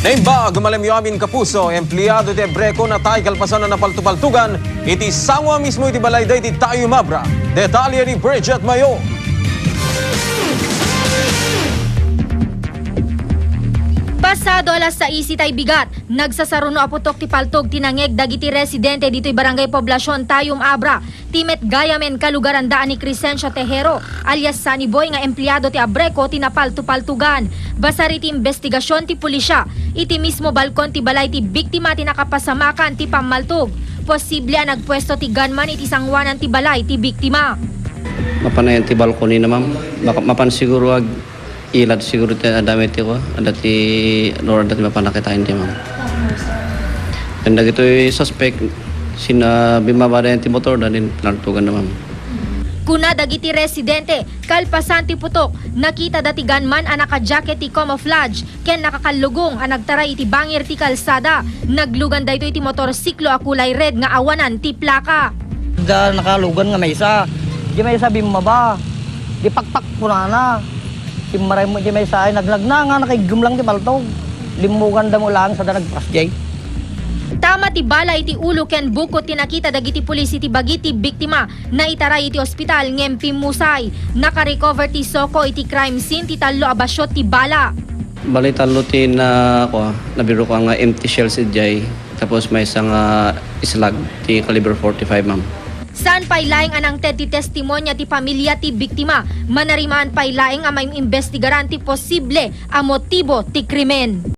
Naimba, gumalim amin kapuso, empleyado ti Ebreco na tayo kalpasan na napaltupaltugan, iti sangwa mismo iti balayday iti tayo mabra. Detalye ni Bridget Mayo. Pasado alas 6 tay bigat, nagsasaruno aputok ti paltog tinangeg dagiti residente dito'y barangay Poblasyon Tayum Abra. Timet gayamen kalugaran daan ni Crescencio Tejero alias Sunny Boy nga empleyado ti Abreco tinapaltupaltugan. Basari ti investigasyon ti pulisya, iti mismo balkon ti balay ti biktima ti nakapasamakan ti pamaltog. Posible ang nagpwesto ti gunman iti sangwanan ti balay ti biktima. Mapanayan ti balkon ni na ma'am, mapan siguro ag ilad siguro ti adami ti ko, adati lord dati mapanakitain ti ma'am. And dagitoy suspect sina bimabadayan ti motor danin pinaltugan na ma'am. Kuna dagiti residente, kalpasan ti putok, nakita dati gunman ang naka-jacket ti camouflage, ken nakakalugong ang nagtaray iti bangir ti kalsada, naglugan dayto iti motorsiklo a kulay red nga awanan ti plaka. Da nakalugan nga may isa, di may isa bimaba, di pakpak punana. Di maray mo di may isa ay naglag na nga nakigumlang ti paltog. Limugan da mo lang sa nagprasjay. Tama ti bala iti ulo ken bukot ti nakita dagiti pulis iti bagiti biktima na itaray iti ospital ngem pimusay. Naka-recover ti soko iti crime scene ti tallo a basyot ti bala. Balay talo ti na ko, nabiro ko nga empty shells ijay, tapos may isang islag ti caliber 45 ma'am. Saan pailaing anang ti testimonya ti pamilya ti biktima, manarimaan pailaing amay imbestigaran ti posible a motibo ti krimen.